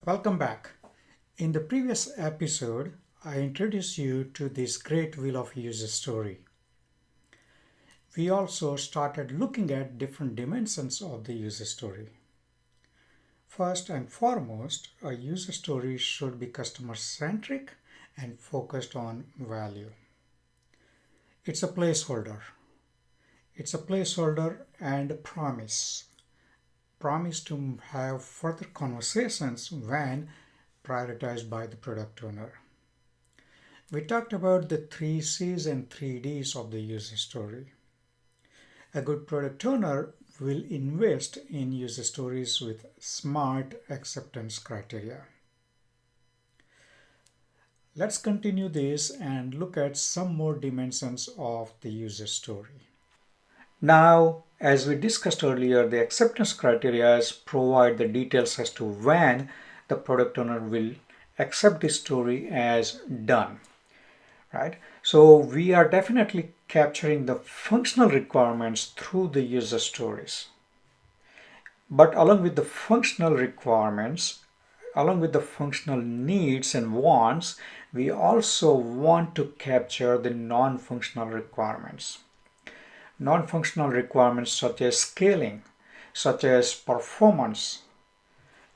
Welcome back. In the previous episode, I introduced you to this great wheel of user story. We also started looking at different dimensions of the user story. First and foremost, a user story should be customer centric and focused on value. It's a placeholder. It's a placeholder and a promise. Promise to have further conversations when prioritized by the product owner. We talked about the 3 C's and 3 D's of the user story. A good product owner will invest in user stories with smart acceptance criteria. Let's continue this and look at some more dimensions of the user story. Now, as we discussed earlier, the acceptance criteria provide the details as to when the product owner will accept the story as done. Right? So we are definitely capturing the functional requirements through the user stories. But along with the functional requirements, along with the functional needs and wants, we also want to capture the non-functional requirements. Non-functional requirements such as scaling, such as performance.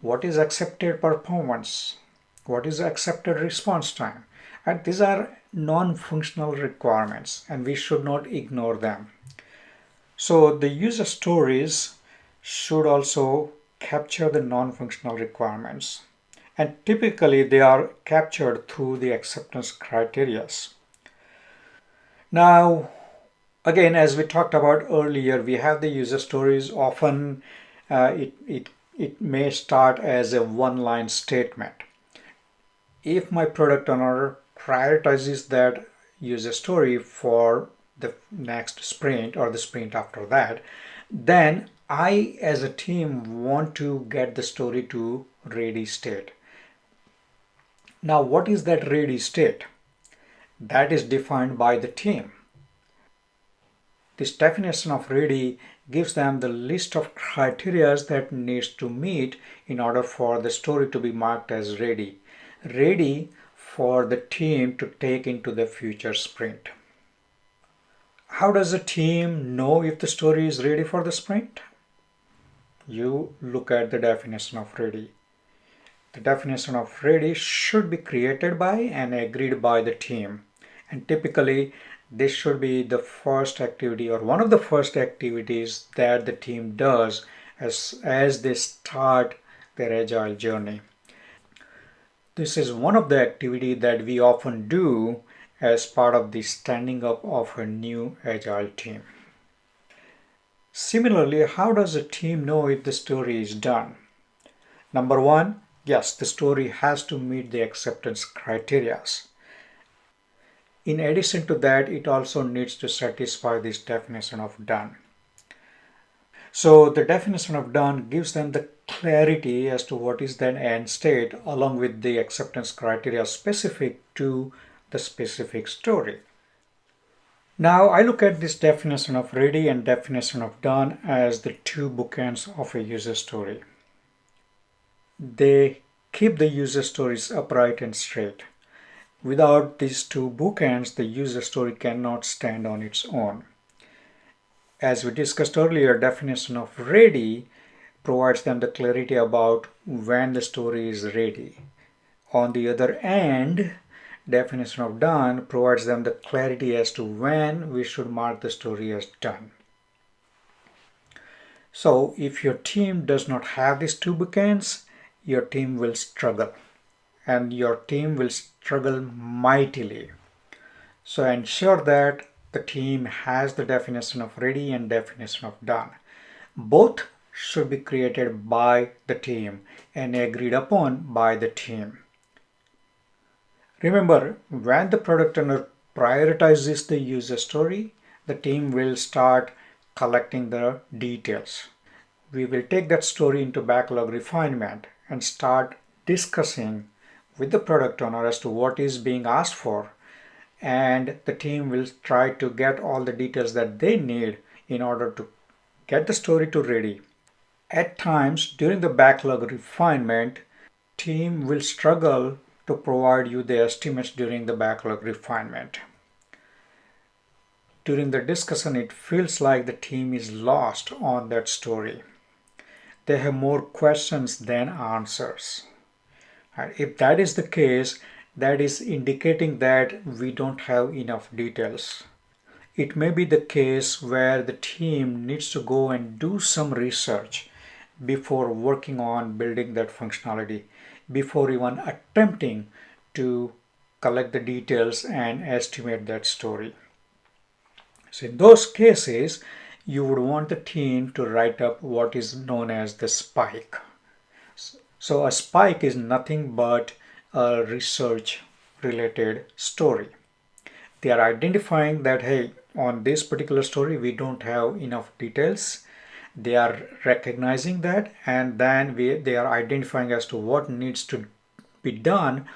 What is accepted performance? What is accepted response time? And these are non-functional requirements and we should not ignore them. So the user stories should also capture the non-functional requirements. And typically they are captured through the acceptance criteria. Now, again, as we talked about earlier, we have the user stories. Often it may start as a one-line statement. If my product owner prioritizes that user story for the next sprint or the sprint after that, then I as a team want to get the story to ready state. Now, what is that ready state? That is defined by the team. This definition of ready gives them the list of criteria that needs to meet in order for the story to be marked as ready. Ready for the team to take into the future sprint. How does a team know if the story is ready for the sprint? You look at the definition of ready. The definition of ready should be created by and agreed by the team. And typically, this should be the first activity or one of the first activities that the team does as they start their agile journey. This is one of the activities that we often do as part of the standing up of a new agile team. Similarly, how does a team know if the story is done? Number one, yes, the story has to meet the acceptance criteria. In addition to that, it also needs to satisfy this definition of done. So the definition of done gives them the clarity as to what is that end state along with the acceptance criteria specific to the specific story. Now I look at this definition of ready and definition of done as the two bookends of a user story. They keep the user stories upright and straight. Without these two bookends, the user story cannot stand on its own. As we discussed earlier, definition of ready provides them the clarity about when the story is ready. On the other end, definition of done provides them the clarity as to when we should mark the story as done. So if your team does not have these two bookends, your team will struggle. And your team will struggle mightily. So ensure that the team has the definition of ready and definition of done. Both should be created by the team and agreed upon by the team. Remember, when the product owner prioritizes the user story, the team will start collecting the details. We will take that story into backlog refinement and start discussing with the product owner as to what is being asked for, and the team will try to get all the details that they need in order to get the story to ready. At times during the backlog refinement, team will struggle to provide you the estimates during the backlog refinement. During the discussion, it feels like the team is lost on that story. They have more questions than answers. If that is the case, that is indicating that we don't have enough details. It may be the case where the team needs to go and do some research before working on building that functionality, before even attempting to collect the details and estimate that story. So in those cases, you would want the team to write up what is known as the spike. So a spike is nothing but a research related story. They are identifying that, hey, on this particular story, we don't have enough details. They are recognizing that, and then they are identifying as to what needs to be done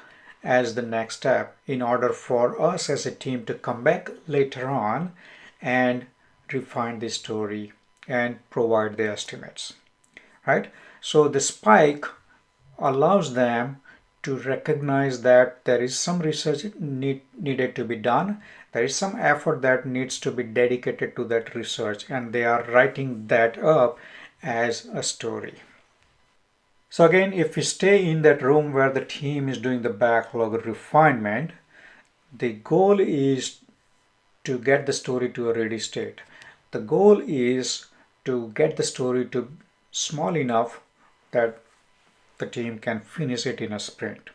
as the next step in order for us as a team to come back later on and refine the story and provide the estimates, right? So the spike allows them to recognize that there is some research needed to be done. There is some effort that needs to be dedicated to that research, and they are writing that up as a story. So again, if we stay in that room where the team is doing the backlog refinement, the goal is to get the story to a ready state. The goal is to get the story to small enough that the team can finish it in a sprint.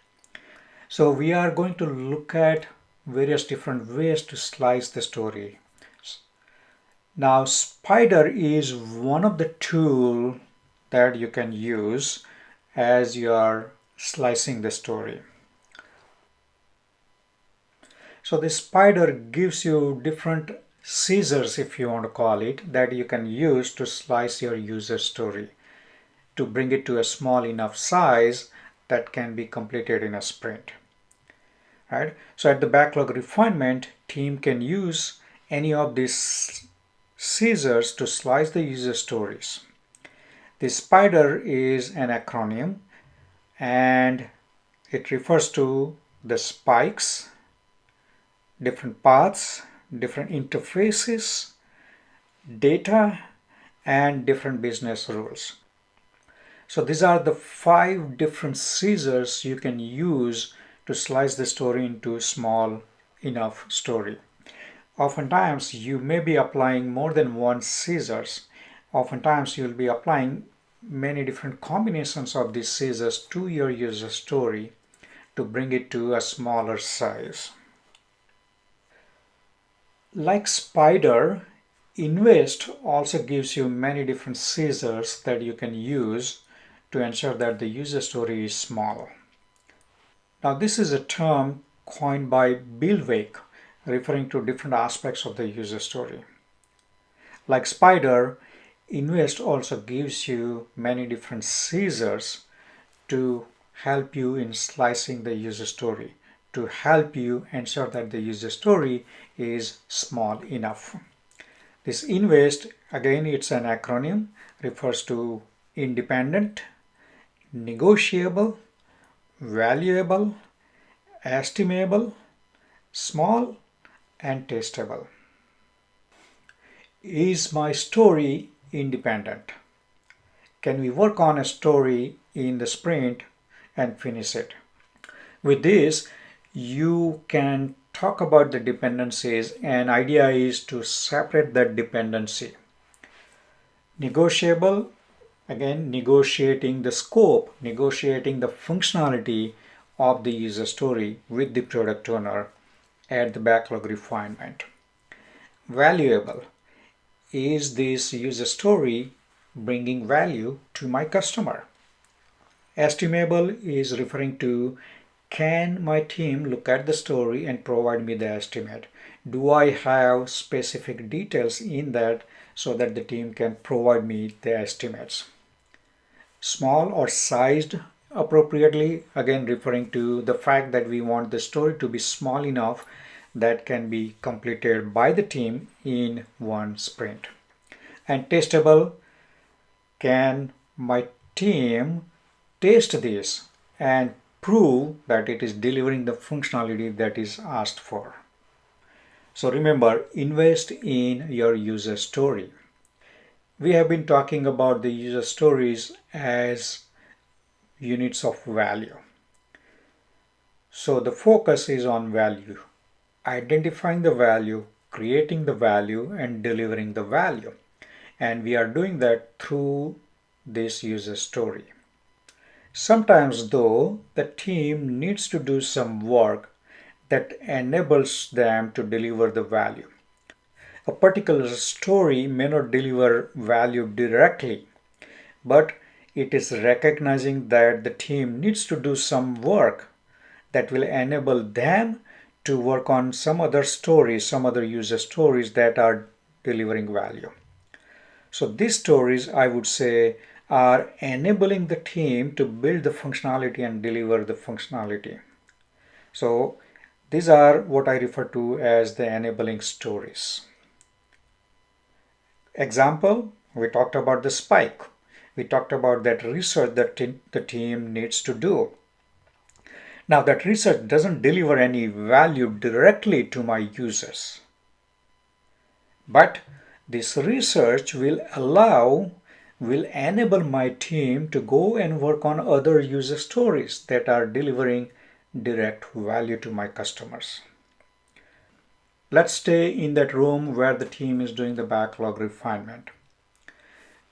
So we are going to look at various different ways to slice the story. Now, SPIDR is one of the tools that you can use as you are slicing the story. So the SPIDR gives you different scissors, if you want to call it, that you can use to slice your user story, to bring it to a small enough size that can be completed in a sprint. Right? So at the backlog refinement, team can use any of these scissors to slice the user stories. The SPIDR is an acronym, and it refers to the spikes, different paths, different interfaces, data, and different business rules. So these are the 5 different scissors you can use to slice the story into small enough story. Oftentimes you may be applying more than one scissors. Oftentimes you'll be applying many different combinations of these scissors to your user story to bring it to a smaller size. Like SPIDR, Invest also gives you many different scissors that you can use to ensure that the user story is small. Now this is a term coined by Bill Wake, referring to different aspects of the user story. Like SPIDR, Invest also gives you many different scissors to help you in slicing the user story, to help you ensure that the user story is small enough. This Invest, again, it's an acronym, refers to independent, negotiable, valuable, estimable, small, and testable. Is my story independent? Can we work on a story in the sprint and finish it? With this, you can talk about the dependencies, and idea is to separate that dependency. Negotiable, again, negotiating the scope, negotiating the functionality of the user story with the product owner at the backlog refinement. Valuable, is this user story bringing value to my customer? Estimable is referring to, can my team look at the story and provide me the estimate? Do I have specific details in that so that the team can provide me the estimates? Small or sized appropriately, again referring to the fact that we want the story to be small enough that can be completed by the team in one sprint. And testable, can my team test this and prove that it is delivering the functionality that is asked for. So remember, invest in your user story. We have been talking about the user stories as units of value. So the focus is on value, identifying the value, creating the value, and delivering the value. And we are doing that through this user story. Sometimes, though, the team needs to do some work that enables them to deliver the value. A particular story may not deliver value directly, but it is recognizing that the team needs to do some work that will enable them to work on some other stories, some other user stories that are delivering value. So these stories, I would say, are enabling the team to build the functionality and deliver the functionality. So these are what I refer to as the enabling stories. Example, we talked about the spike. We talked about that research that the team needs to do. Now that research doesn't deliver any value directly to my users, but this research will enable my team to go and work on other user stories that are delivering direct value to my customers. Let's stay in that room where the team is doing the backlog refinement.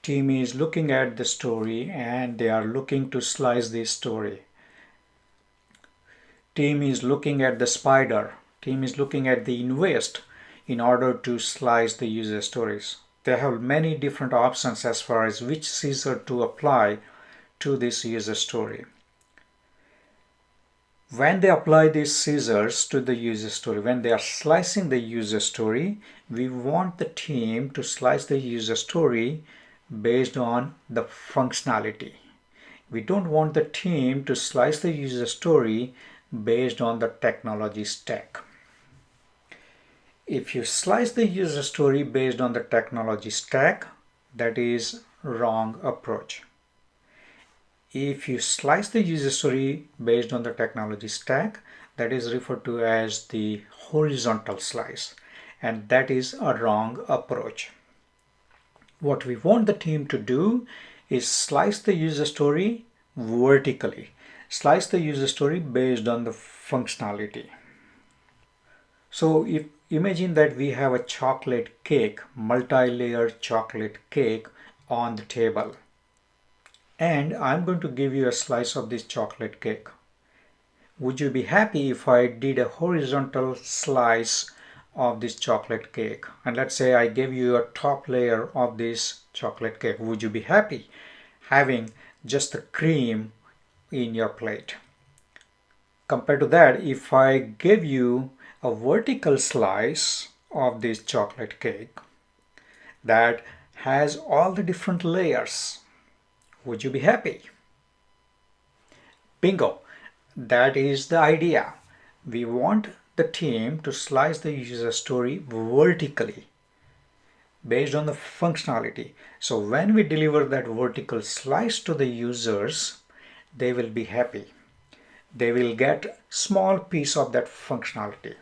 Team is looking at the story and they are looking to slice this story. Team is looking at the SPIDR. Team is looking at the invest in order to slice the user stories. They have many different options as far as which scissor to apply to this user story. When they apply these scissors to the user story, when they are slicing the user story, we want the team to slice the user story based on the functionality. We don't want the team to slice the user story based on the technology stack. If you slice the user story based on the technology stack, that is wrong approach. If you slice the user story based on the technology stack, that is referred to as the horizontal slice, and that is a wrong approach. What we want the team to do is slice the user story vertically. Slice the user story based on the functionality. So if imagine that we have a chocolate cake, multi-layered chocolate cake on the table. And I'm going to give you a slice of this chocolate cake. Would you be happy if I did a horizontal slice of this chocolate cake? And let's say I gave you a top layer of this chocolate cake. Would you be happy having just the cream in your plate? Compared to that, if I gave you a vertical slice of this chocolate cake that has all the different layers, would you be happy? Bingo! That is the idea. We want the team to slice the user story vertically based on the functionality. So when we deliver that vertical slice to the users, they will be happy. They will get small piece of that functionality.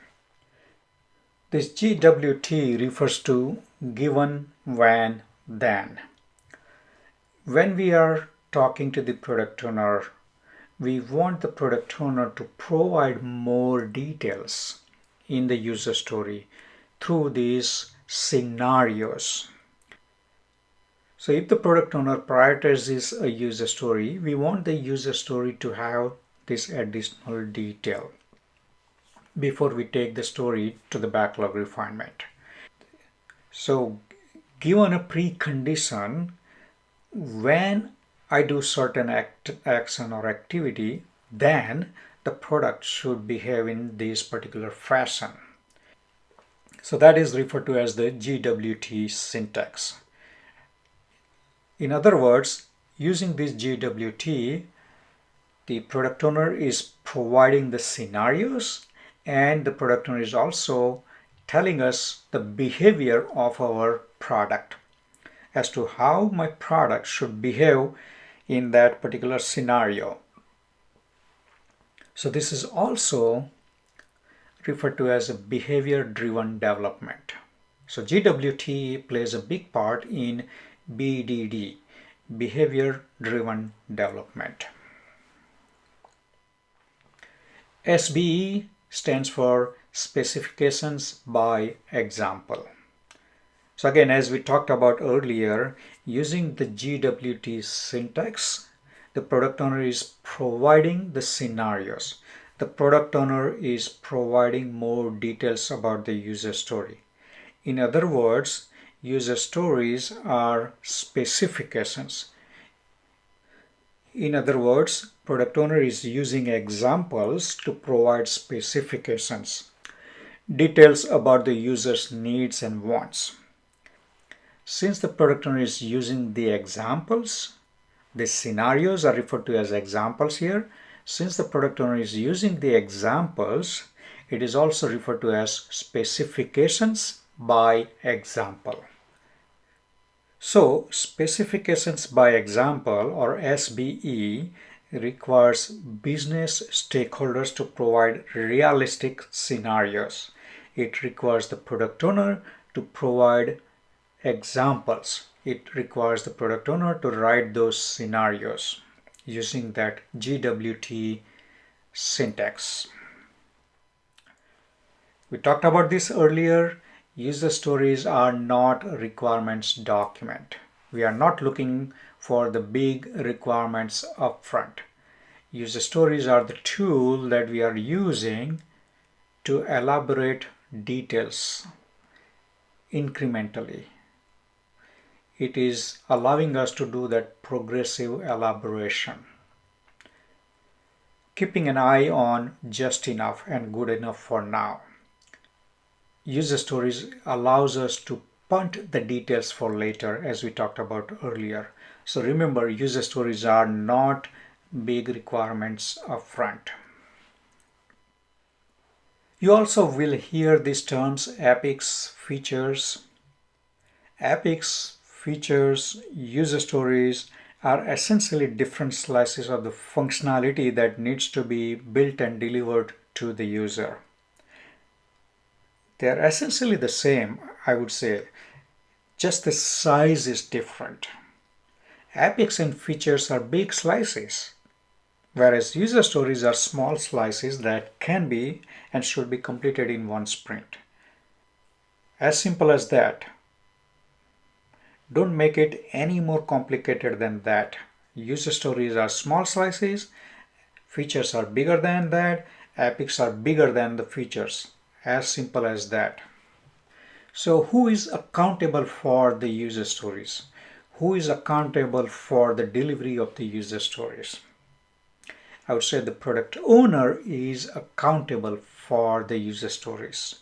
This GWT refers to given, when, then. When we are talking to the product owner, we want the product owner to provide more details in the user story through these scenarios. So if the product owner prioritizes a user story, we want the user story to have this additional detail before we take the story to the backlog refinement. So given a precondition, when I do certain action or activity, then the product should behave in this particular fashion. So that is referred to as the GWT syntax. In other words, using this GWT, the product owner is providing the scenarios, and the product owner is also telling us the behavior of our product as to how my product should behave in that particular scenario. So this is also referred to as a behavior-driven development. So GWT plays a big part in BDD, behavior-driven development. SBE stands for specifications by example. So again, as we talked about earlier, using the GWT syntax, the product owner is providing the scenarios. The product owner is providing more details about the user story. In other words, user stories are specifications. In other words, product owner is using examples to provide specifications, details about the user's needs and wants. Since the product owner is using the examples, the scenarios are referred to as examples here. Since the product owner is using the examples, it is also referred to as specifications by example. So, specifications by example, or SBE, requires business stakeholders to provide realistic scenarios. It requires the product owner to provide examples. It requires the product owner to write those scenarios using that GWT syntax. We talked about this earlier. User stories are not a requirements document. We are not looking for the big requirements upfront. User stories are the tool that we are using to elaborate details incrementally. It is allowing us to do that progressive elaboration, keeping an eye on just enough and good enough for now. User stories allows us to punt the details for later, as we talked about earlier. So remember, user stories are not big requirements upfront. You also will hear these terms: epics, features. Epics, features, user stories are essentially different slices of the functionality that needs to be built and delivered to the user. They are essentially the same, I would say, just the size is different. Epics and features are big slices, whereas user stories are small slices that can be and should be completed in one sprint. As simple as that. Don't make it any more complicated than that. User stories are small slices, features are bigger than that, epics are bigger than the features. As simple as that. So who is accountable for the user stories? Who is accountable for the delivery of the user stories? I would say the product owner is accountable for the user stories.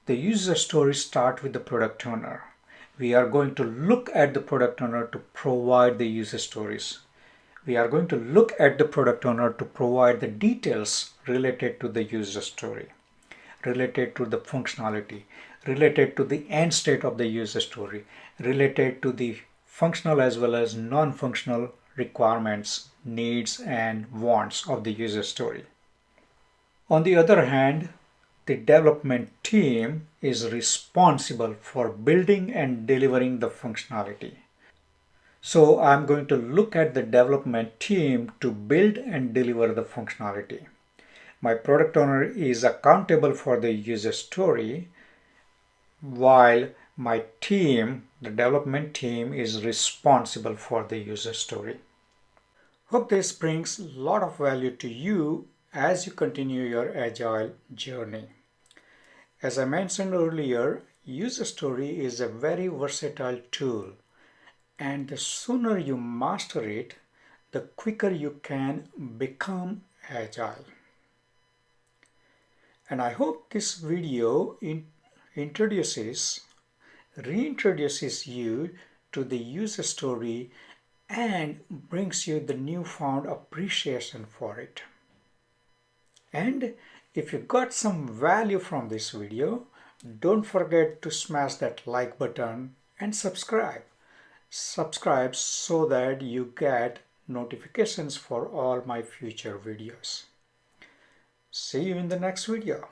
The user stories start with the product owner. We are going to look at the product owner to provide the user stories. We are going to look at the product owner to provide the details related to the user story, related to the functionality, related to the end state of the user story, related to the functional as well as non-functional requirements, needs, and wants of the user story. On the other hand, the development team is responsible for building and delivering the functionality. So I'm going to look at the development team to build and deliver the functionality. My product owner is accountable for the user story, while my team, the development team, is responsible for the user story. Hope this brings a lot of value to you as you continue your Agile journey. As I mentioned earlier, user story is a very versatile tool, and the sooner you master it, the quicker you can become Agile. And I hope this video reintroduces you to the user story and brings you the newfound appreciation for it. And if you got some value from this video, don't forget to smash that like button and subscribe. Subscribe so that you get notifications for all my future videos. See you in the next video.